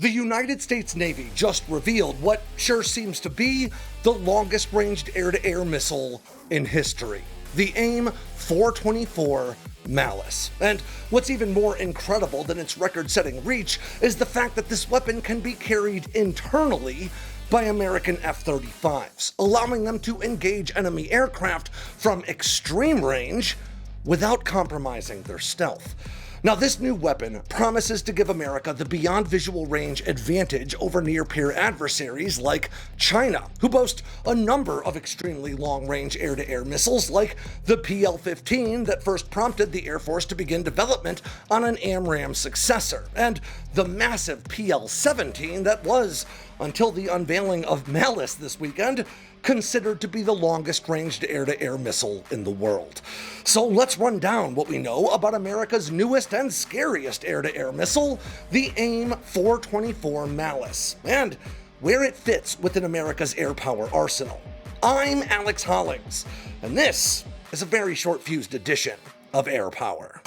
The United States Navy just revealed what sure seems to be the longest-ranged air-to-air missile in history, the AIM-424 Malice. And what's even more incredible than its record-setting reach is the fact that this weapon can be carried internally by American F-35s, allowing them to engage enemy aircraft from extreme range without compromising their stealth. Now, this new weapon promises to give America the beyond visual range advantage over near-peer adversaries like China, who boast a number of extremely long-range air-to-air missiles like the PL-15 that first prompted the Air Force to begin development on an AMRAAM successor, and the massive PL-17 that was, until the unveiling of Malice this weekend, considered to be the longest-ranged air-to-air missile in the world. So let's run down what we know about America's newest and scariest air-to-air missile, the AIM-424 Malice, and where it fits within America's air power arsenal. I'm Alex Hollings, and this is a very short-fused edition of Air Power.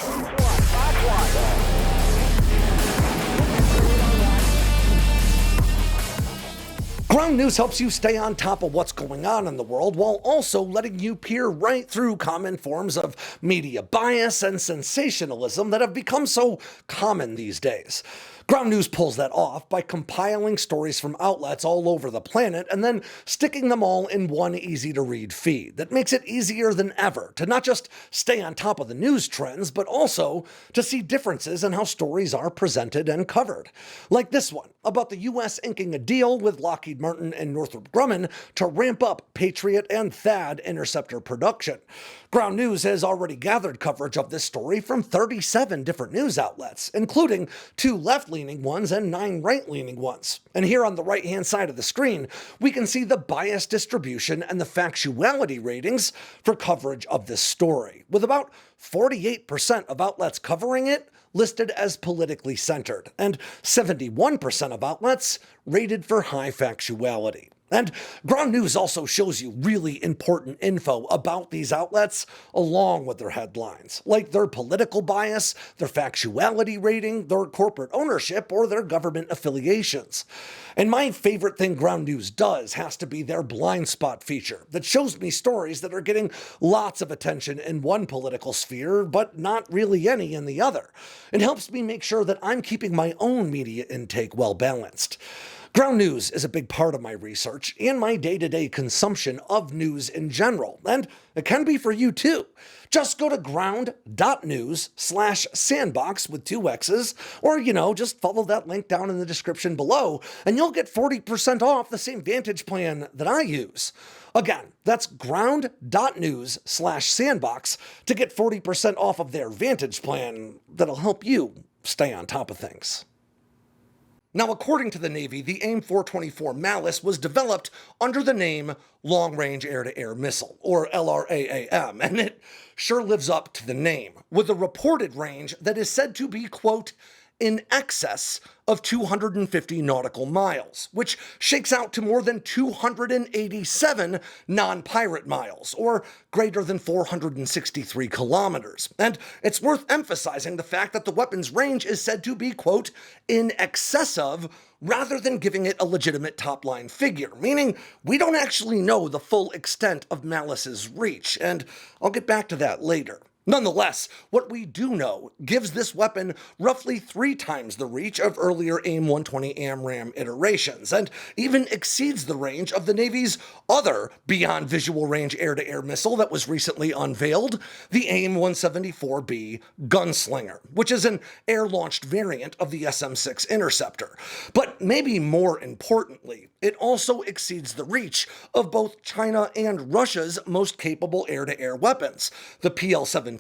Ground news helps you stay on top of what's going on in the world while also letting you peer right through common forms of media bias and sensationalism that have become so common these days. Ground news pulls that off by compiling stories from outlets all over the planet and then sticking them all in one easy-to-read feed that makes it easier than ever to not just stay on top of the news trends, but also to see differences in how stories are presented and covered. Like this one, about the U.S. inking a deal with Lockheed Martin and Northrop Grumman to ramp up Patriot and THAAD interceptor production. Ground News has already gathered coverage of this story from 37 different news outlets, including 2 left-leaning ones and 9 right-leaning ones. And here on the right-hand side of the screen, we can see the bias distribution and the factuality ratings for coverage of this story, with about 48% of outlets covering it listed as politically centered, and 71% of outlets rated for high factuality. And Ground News also shows you really important info about these outlets along with their headlines, like their political bias, their factuality rating, their corporate ownership, or their government affiliations. And my favorite thing Ground News does has to be their blind spot feature that shows me stories that are getting lots of attention in one political sphere, but not really any in the other. It helps me make sure that I'm keeping my own media intake well balanced. Ground News is a big part of my research and my day-to-day consumption of news in general, and it can be for you too. Just go to ground.news/sandboxx with 2 X's, or, just follow that link down in the description below, and you'll get 40% off the same Vantage plan that I use. Again, that's ground.news/sandboxx to get 40% off of their Vantage plan that'll help you stay on top of things. Now, according to the Navy, the AIM-424 Malice was developed under the name Long Range Air-to-Air Missile, or LRAAM, and it sure lives up to the name, with a reported range that is said to be, quote, in excess of 250 nautical miles, which shakes out to more than 287 non-pirate miles, or greater than 463 kilometers. And it's worth emphasizing the fact that the weapon's range is said to be, quote, in excess of, rather than giving it a legitimate top-line figure, meaning we don't actually know the full extent of Malice's reach, and I'll get back to that later. Nonetheless, what we do know gives this weapon roughly 3 times the reach of earlier AIM-120 AMRAAM iterations, and even exceeds the range of the Navy's other beyond visual range air-to-air missile that was recently unveiled, the AIM-174B Gunslinger, which is an air-launched variant of the SM-6 interceptor. But maybe more importantly, it also exceeds the reach of both China and Russia's most capable air-to-air weapons, the PL-17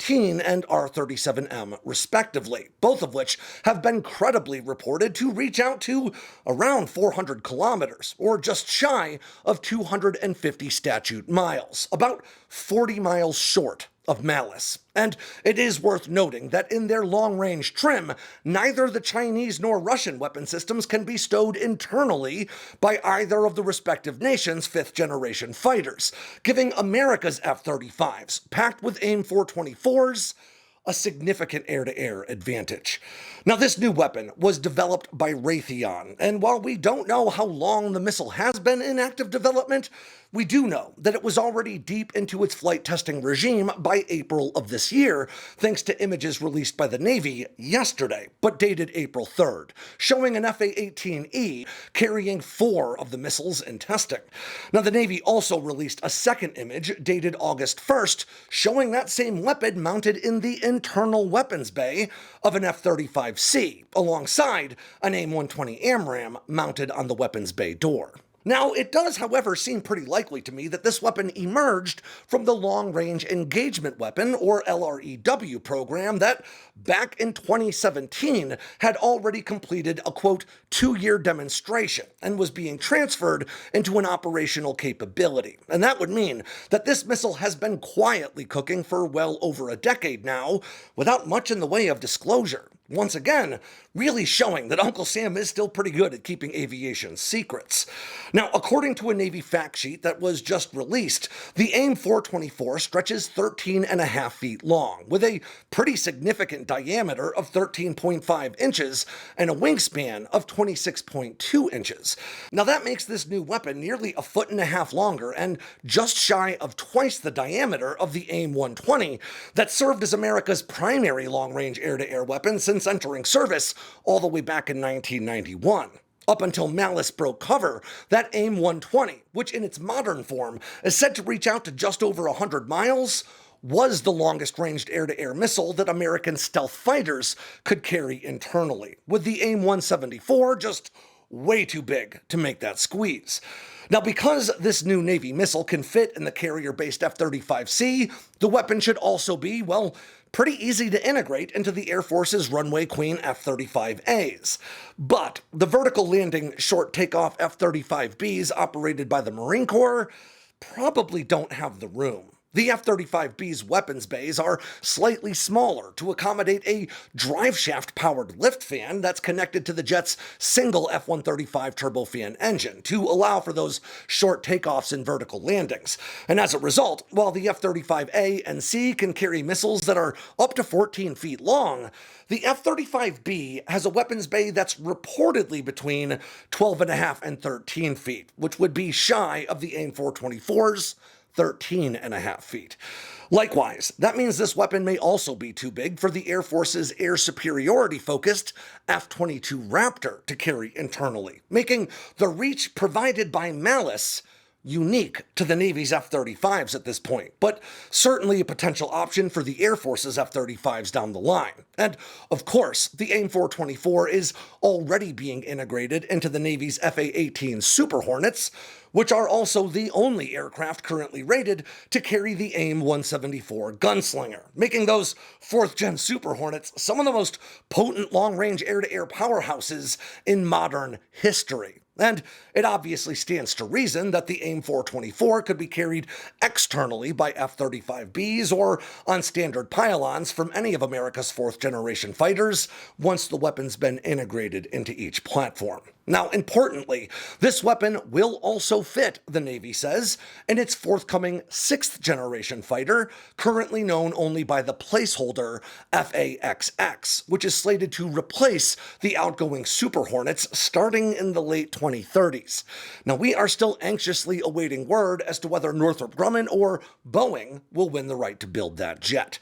and R-37M respectively, both of which have been credibly reported to reach out to around 400 kilometers, or just shy of 250 statute miles, about 40 miles short of Malice. And it is worth noting that in their long-range trim, neither the Chinese nor Russian weapon systems can be stowed internally by either of the respective nations' 5th-generation fighters, giving America's F-35s, packed with AIM-424s, a significant air-to-air advantage. Now, this new weapon was developed by Raytheon, and while we don't know how long the missile has been in active development, we do know that it was already deep into its flight testing regime by April of this year, thanks to images released by the Navy yesterday, but dated April 3rd, showing an FA-18E carrying 4 of the missiles in testing. Now, the Navy also released a second image dated August 1st, showing that same weapon mounted in the internal weapons bay of an F-35C, alongside an AIM-120 AMRAAM mounted on the weapons bay door. Now, it does, however, seem pretty likely to me that this weapon emerged from the Long Range Engagement Weapon, or LREW program that, back in 2017, had already completed a, quote, 2-year demonstration and was being transferred into an operational capability. And that would mean that this missile has been quietly cooking for well over a decade now, without much in the way of disclosure. Once again, really showing that Uncle Sam is still pretty good at keeping aviation secrets. Now, according to a Navy fact sheet that was just released, the AIM-424 stretches 13.5 feet long, with a pretty significant diameter of 13.5 inches and a wingspan of 26.2 inches. Now, that makes this new weapon nearly 1.5 feet longer and just shy of twice the diameter of the AIM-120 that served as America's primary long-range air-to-air weapon since entering service all the way back in 1991. Up until Malice broke cover, that AIM-120, which in its modern form is said to reach out to just over 100 miles, was the longest-ranged air-to-air missile that American stealth fighters could carry internally, with the AIM-174 just way too big to make that squeeze. Now, because this new Navy missile can fit in the carrier-based F-35C, the weapon should also be, well, pretty easy to integrate into the Air Force's Runway Queen F-35As. But the vertical landing short takeoff F-35Bs operated by the Marine Corps probably don't have the room. The F-35B's weapons bays are slightly smaller to accommodate a driveshaft-powered lift fan that's connected to the jet's single F-135 turbofan engine to allow for those short takeoffs and vertical landings. And as a result, while the F-35A and C can carry missiles that are up to 14 feet long, the F-35B has a weapons bay that's reportedly between 12.5 and 13 feet, which would be shy of the AIM-424's 13.5 feet. Likewise, that means this weapon may also be too big for the Air Force's air superiority-focused F-22 Raptor to carry internally, making the reach provided by Malice unique to the Navy's F-35s at this point, but certainly a potential option for the Air Force's F-35s down the line. And, of course, the AIM-424 is already being integrated into the Navy's FA-18 Super Hornets, which are also the only aircraft currently rated to carry the AIM-174 Gunslinger, making those 4th-gen Super Hornets some of the most potent long-range air-to-air powerhouses in modern history. And it obviously stands to reason that the AIM-424 could be carried externally by F-35Bs or on standard pylons from any of America's 4th-generation fighters once the weapon's been integrated into each platform. Now, importantly, this weapon will also fit, the Navy says, in its forthcoming 6th-generation fighter, currently known only by the placeholder FA-XX, which is slated to replace the outgoing Super Hornets starting in the late 2030s. Now, we are still anxiously awaiting word as to whether Northrop Grumman or Boeing will win the right to build that jet.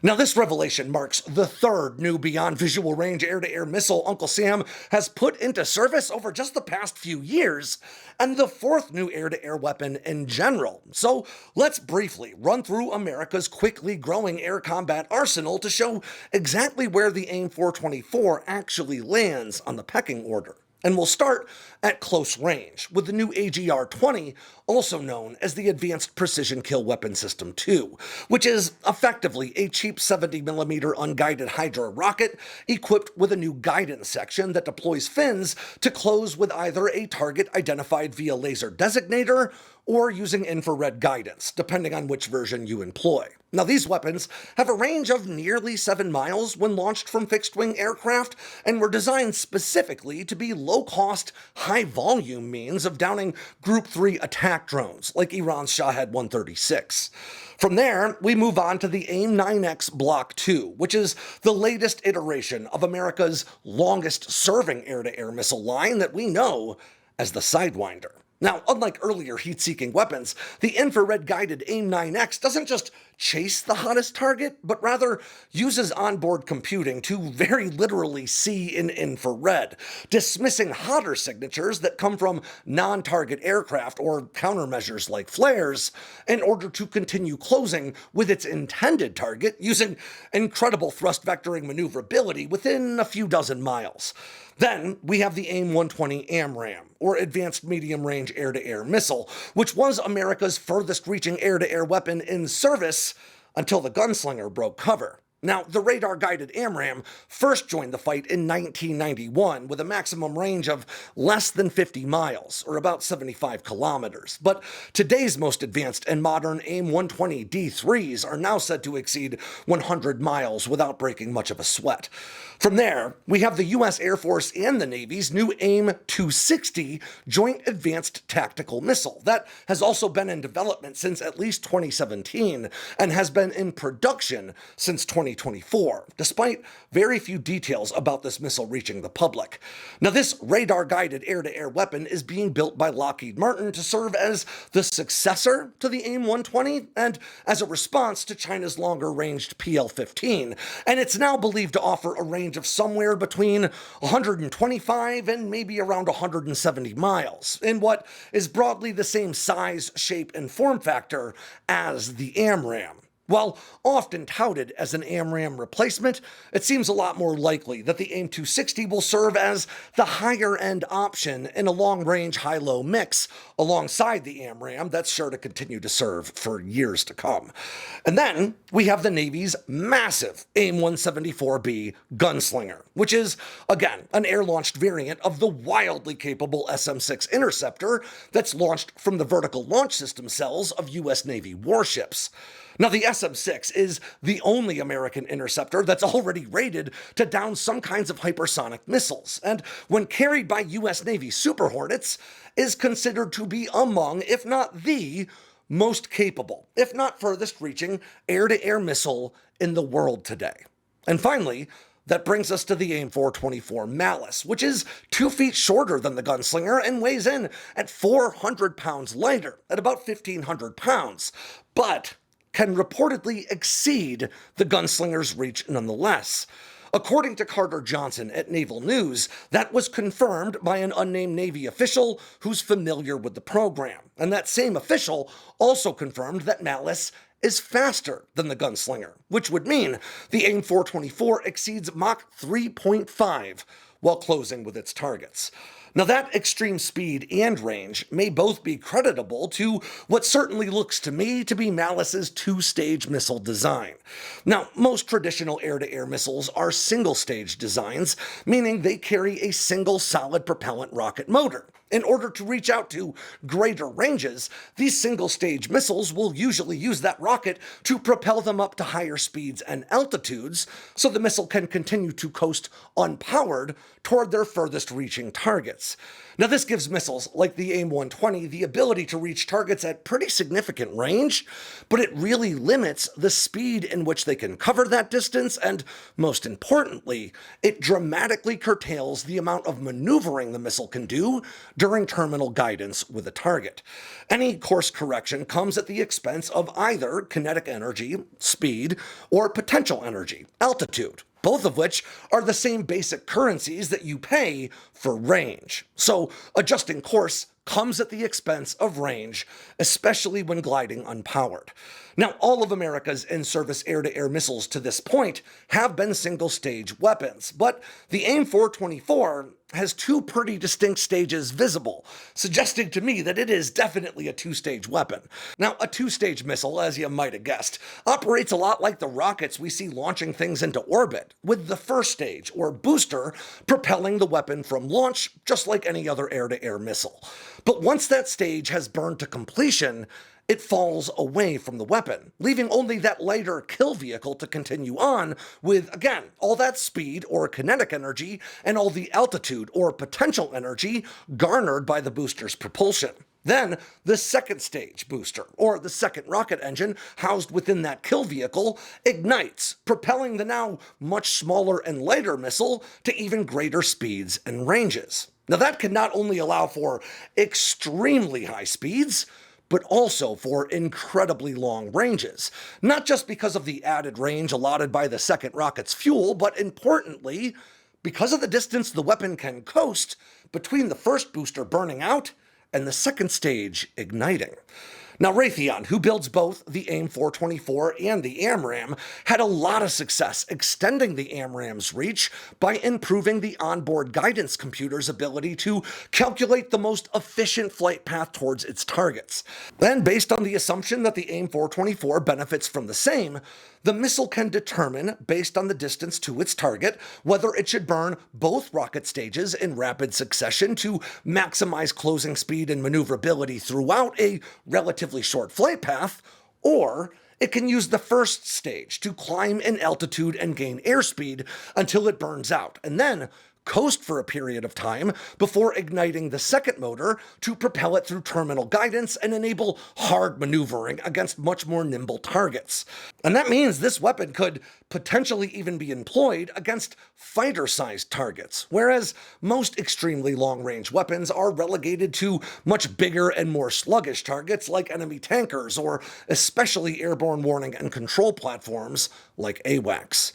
Now, this revelation marks the 3rd new beyond visual range air-to-air missile Uncle Sam has put into service over just the past few years, and the 4th new air-to-air weapon in general. So let's briefly run through America's quickly growing air combat arsenal to show exactly where the AIM-424 actually lands on the pecking order. And we'll start at close range with the new AGR-20, also known as the Advanced Precision Kill Weapon System 2, which is effectively a cheap 70mm unguided Hydra rocket equipped with a new guidance section that deploys fins to close with either a target identified via laser designator or using infrared guidance, depending on which version you employ. Now, these weapons have a range of nearly 7 miles when launched from fixed-wing aircraft, and were designed specifically to be low-cost, high-volume means of downing Group 3 attack drones, like Iran's Shahed 136. From there, we move on to the AIM-9X Block 2, which is the latest iteration of America's longest-serving air-to-air missile line that we know as the Sidewinder. Now, unlike earlier heat-seeking weapons, the infrared-guided AIM-9X doesn't just chase the hottest target, but rather uses onboard computing to very literally see in infrared, dismissing hotter signatures that come from non-target aircraft or countermeasures like flares in order to continue closing with its intended target using incredible thrust vectoring maneuverability within a few dozen miles. Then we have the AIM-120 AMRAAM, or Advanced Medium Range Air-to-Air Missile, which was America's furthest reaching air-to-air weapon in service until the Gunslinger broke cover. Now, the radar-guided AMRAAM first joined the fight in 1991 with a maximum range of less than 50 miles, or about 75 kilometers. But today's most advanced and modern AIM-120 D3s are now said to exceed 100 miles without breaking much of a sweat. From there, we have the U.S. Air Force and the Navy's new AIM-260 Joint Advanced Tactical Missile that has also been in development since at least 2017 and has been in production since 2024, despite very few details about this missile reaching the public. Now, this radar-guided air-to-air weapon is being built by Lockheed Martin to serve as the successor to the AIM-120 and as a response to China's longer-ranged PL-15, and it's now believed to offer a range of somewhere between 125 and maybe around 170 miles, in what is broadly the same size, shape, and form factor as the AMRAAM. While often touted as an AMRAAM replacement, it seems a lot more likely that the AIM-260 will serve as the higher-end option in a long-range high-low mix alongside the AMRAAM that's sure to continue to serve for years to come. And then we have the Navy's massive AIM-174B Gunslinger, which is, again, an air-launched variant of the wildly capable SM-6 Interceptor that's launched from the vertical launch system cells of U.S. Navy warships. Now, the SM-6 is the only American interceptor that's already rated to down some kinds of hypersonic missiles, and when carried by U.S. Navy Super Hornets, is considered to be among, if not the, most capable, if not furthest reaching, air-to-air missile in the world today. And finally, that brings us to the AIM-424 Malice, which is 2 feet shorter than the Gunslinger and weighs in at 400 pounds lighter, at about 1,500 pounds, but can reportedly exceed the Gunslinger's reach nonetheless. According to Carter Johnson at Naval News, that was confirmed by an unnamed Navy official who's familiar with the program. And that same official also confirmed that Malice is faster than the Gunslinger, which would mean the AIM-424 exceeds Mach 3.5 while closing with its targets. Now, that extreme speed and range may both be creditable to what certainly looks to me to be Malice's 2-stage missile design. Now, most traditional air-to-air missiles are single-stage designs, meaning they carry a single solid propellant rocket motor. In order to reach out to greater ranges, these single-stage missiles will usually use that rocket to propel them up to higher speeds and altitudes, so the missile can continue to coast unpowered toward their furthest reaching targets. Now, this gives missiles like the AIM-120 the ability to reach targets at pretty significant range, but it really limits the speed in which they can cover that distance, and most importantly, it dramatically curtails the amount of maneuvering the missile can do during terminal guidance with a target. Any course correction comes at the expense of either kinetic energy, speed, or potential energy, altitude, both of which are the same basic currencies that you pay for range. So adjusting course comes at the expense of range, especially when gliding unpowered. Now, all of America's in-service air-to-air missiles to this point have been single-stage weapons, but the AIM-424 has two pretty distinct stages visible, suggesting to me that it is definitely a two-stage weapon. Now, a two-stage missile, as you might have guessed, operates a lot like the rockets we see launching things into orbit, with the first stage, or booster, propelling the weapon from launch, just like any other air-to-air missile. But once that stage has burned to completion, it falls away from the weapon, leaving only that lighter kill vehicle to continue on with, again, all that speed or kinetic energy and all the altitude or potential energy garnered by the booster's propulsion. Then, the second stage booster, or the second rocket engine housed within that kill vehicle, ignites, propelling the now much smaller and lighter missile to even greater speeds and ranges. Now that can not only allow for extremely high speeds, but also for incredibly long ranges. Not just because of the added range allotted by the second rocket's fuel, but importantly, because of the distance the weapon can coast between the first booster burning out and the second stage igniting. Now, Raytheon, who builds both the AIM-424 and the AMRAAM, had a lot of success extending the AMRAAM's reach by improving the onboard guidance computer's ability to calculate the most efficient flight path towards its targets. Then, based on the assumption that the AIM-424 benefits from the same, the missile can determine, based on the distance to its target, whether it should burn both rocket stages in rapid succession to maximize closing speed and maneuverability throughout a relatively short flight path, or it can use the first stage to climb in altitude and gain airspeed until it burns out, and then coast for a period of time before igniting the second motor to propel it through terminal guidance and enable hard maneuvering against much more nimble targets. And that means this weapon could potentially even be employed against fighter-sized targets, whereas most extremely long-range weapons are relegated to much bigger and more sluggish targets like enemy tankers or especially airborne warning and control platforms like AWACS.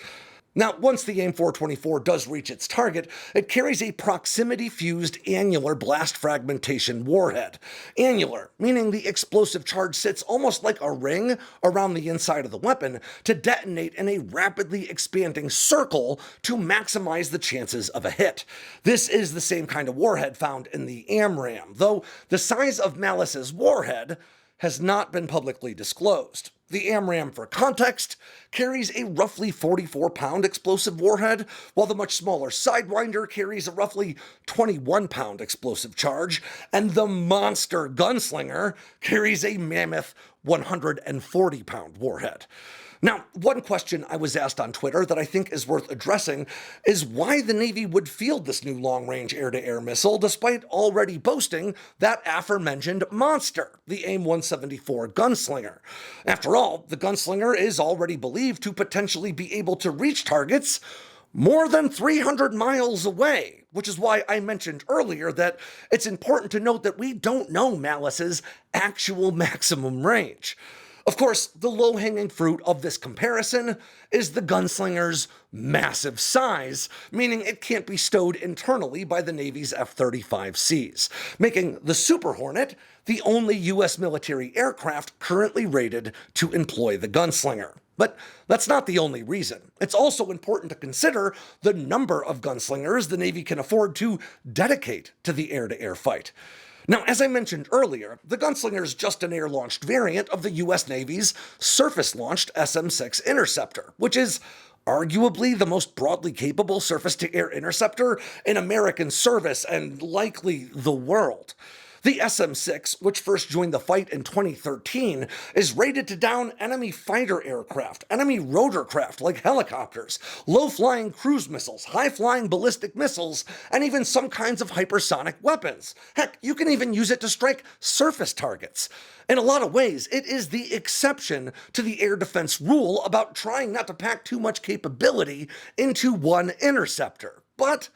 Now, once the AIM-424 does reach its target, it carries a proximity-fused annular blast fragmentation warhead. Annular, meaning the explosive charge sits almost like a ring around the inside of the weapon to detonate in a rapidly expanding circle to maximize the chances of a hit. This is the same kind of warhead found in the AMRAAM, though the size of Malice's warhead has not been publicly disclosed. The AMRAAM, for context, carries a roughly 44-pound explosive warhead, while the much smaller Sidewinder carries a roughly 21-pound explosive charge, and the monster Gunslinger carries a mammoth 140-pound warhead. Now, one question I was asked on Twitter that I think is worth addressing is why the Navy would field this new long-range air-to-air missile despite already boasting that aforementioned monster, the AIM-174 Gunslinger. After all, the Gunslinger is already believed to potentially be able to reach targets more than 300 miles away, which is why I mentioned earlier that it's important to note that we don't know Malice's actual maximum range. Of course, the low-hanging fruit of this comparison is the Gunslinger's massive size, meaning it can't be stowed internally by the Navy's F-35Cs, making the Super Hornet the only U.S. military aircraft currently rated to employ the Gunslinger. But that's not the only reason. It's also important to consider the number of Gunslingers the Navy can afford to dedicate to the air-to-air fight. Now, as I mentioned earlier, the Gunslinger is just an air-launched variant of the U.S. Navy's surface-launched SM-6 Interceptor, which is arguably the most broadly capable surface-to-air interceptor in American service and likely the world. The SM-6, which first joined the fight in 2013, is rated to down enemy fighter aircraft, enemy rotorcraft like helicopters, low-flying cruise missiles, high-flying ballistic missiles, and even some kinds of hypersonic weapons. Heck, you can even use it to strike surface targets. In a lot of ways, it is the exception to the air defense rule about trying not to pack too much capability into one interceptor. But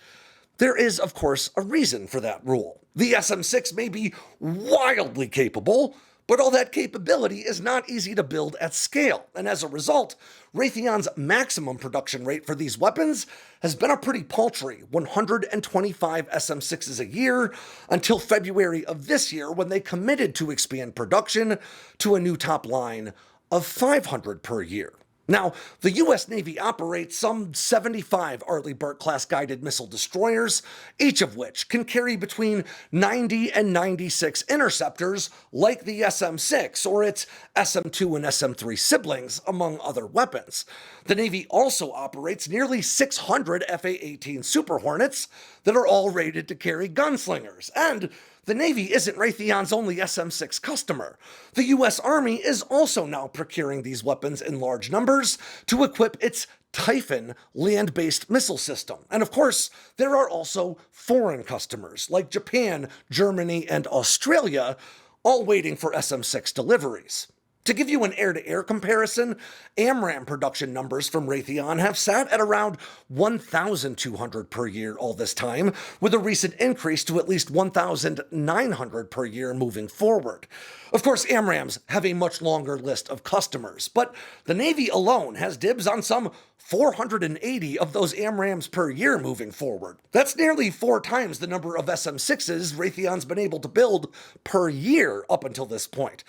there is, of course, a reason for that rule. The SM-6 may be wildly capable, but all that capability is not easy to build at scale, and as a result, Raytheon's maximum production rate for these weapons has been a pretty paltry 125 SM-6s a year until February of this year when they committed to expand production to a new top line of 500 per year. Now, the U.S. Navy operates some 75 Arleigh Burke-class guided missile destroyers, each of which can carry between 90 and 96 interceptors like the SM-6 or its SM-2 and SM-3 siblings, among other weapons. The Navy also operates nearly 600 FA-18 Super Hornets that are all rated to carry gunslingers, and the Navy isn't Raytheon's only SM-6 customer. The U.S. Army is also now procuring these weapons in large numbers to equip its Typhon land-based missile system. And of course, there are also foreign customers like Japan, Germany, and Australia, all waiting for SM-6 deliveries. To give you an air-to-air comparison, AMRAAM production numbers from Raytheon have sat at around 1,200 per year all this time, with a recent increase to at least 1,900 per year moving forward. Of course, AMRAAMs have a much longer list of customers, but the Navy alone has dibs on some 480 of those AMRAAMs per year moving forward. That's nearly 4 times the number of SM-6s Raytheon's been able to build per year up until this point.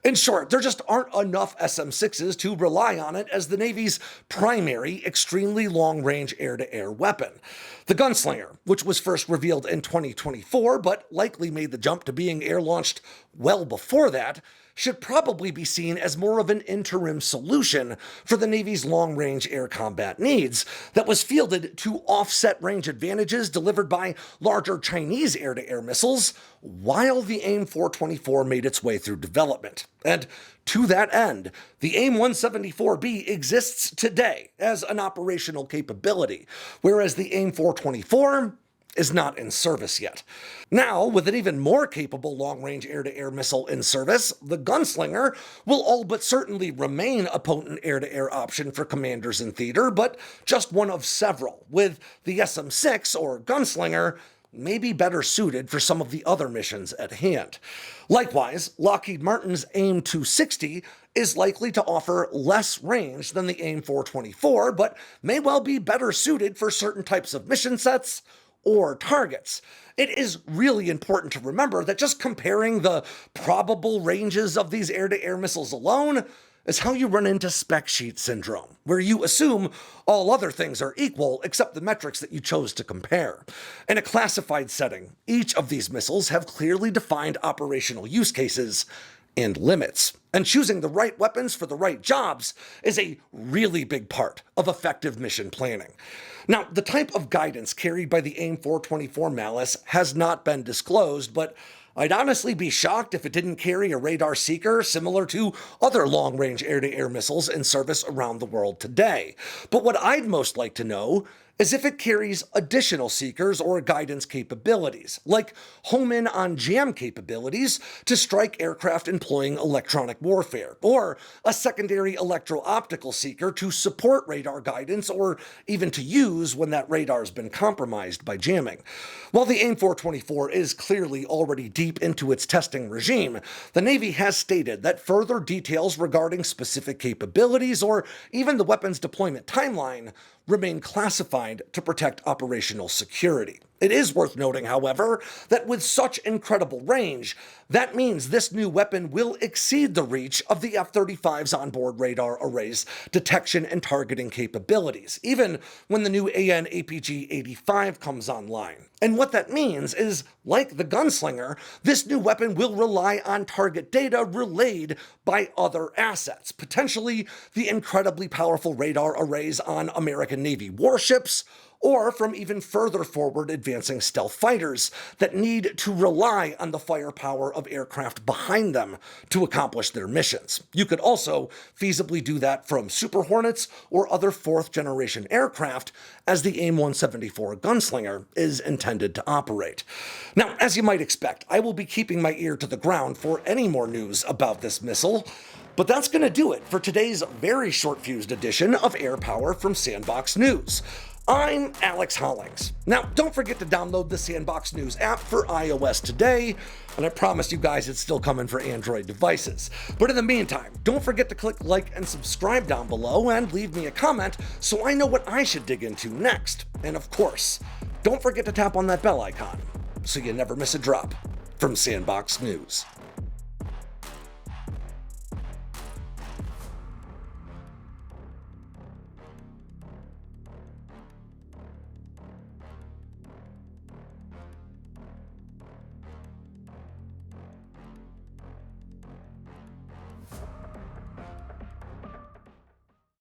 In short, there just aren't enough SM-6s to rely on it as the Navy's primary, extremely long-range air-to-air weapon. The Gunslinger, which was first revealed in 2024, but likely made the jump to being air-launched well before that, should probably be seen as more of an interim solution for the Navy's long-range air combat needs that was fielded to offset range advantages delivered by larger Chinese air-to-air missiles while the AIM-424 made its way through development. And to that end, the AIM-174B exists today as an operational capability, whereas the AIM-424 is not in service yet. Now, with an even more capable long-range air-to-air missile in service, the Gunslinger will all but certainly remain a potent air-to-air option for commanders in theater, but just one of several, with the SM-6, or Gunslinger, maybe better suited for some of the other missions at hand. Likewise, Lockheed Martin's AIM-260 is likely to offer less range than the AIM-424, but may well be better suited for certain types of mission sets or targets. It is really important to remember that just comparing the probable ranges of these air-to-air missiles alone is how you run into spec sheet syndrome, where you assume all other things are equal except the metrics that you chose to compare. In a classified setting, each of these missiles have clearly defined operational use cases and limits. And choosing the right weapons for the right jobs is a really big part of effective mission planning. Now, the type of guidance carried by the AIM-424 Malice has not been disclosed, but I'd honestly be shocked if it didn't carry a radar seeker similar to other long-range air-to-air missiles in service around the world today. But what I'd most like to know is if it carries additional seekers or guidance capabilities, like home-in on jam capabilities to strike aircraft employing electronic warfare, or a secondary electro-optical seeker to support radar guidance or even to use when that radar's been compromised by jamming. While the AIM-424 is clearly already deep into its testing regime, the Navy has stated that further details regarding specific capabilities or even the weapon's deployment timeline remain classified to protect operational security. It is worth noting, however, that with such incredible range, that means this new weapon will exceed the reach of the F-35's onboard radar array's detection and targeting capabilities, even when the new AN/APG-85 comes online. And what that means is, like the Gunslinger, this new weapon will rely on target data relayed by other assets, potentially the incredibly powerful radar arrays on American Navy warships, or from even further forward advancing stealth fighters that need to rely on the firepower of aircraft behind them to accomplish their missions. You could also feasibly do that from Super Hornets or other fourth-generation aircraft, as the AIM-174 Gunslinger is intended to operate. Now, as you might expect, I will be keeping my ear to the ground for any more news about this missile, but that's going to do it for today's very short-fused edition of Air Power from Sandboxx News. I'm Alex Hollings. Now, don't forget to download the Sandboxx News app for iOS today, and I promise you guys it's still coming for Android devices. But in the meantime, don't forget to click like and subscribe down below and leave me a comment so I know what I should dig into next. And of course, don't forget to tap on that bell icon so you never miss a drop from Sandboxx News.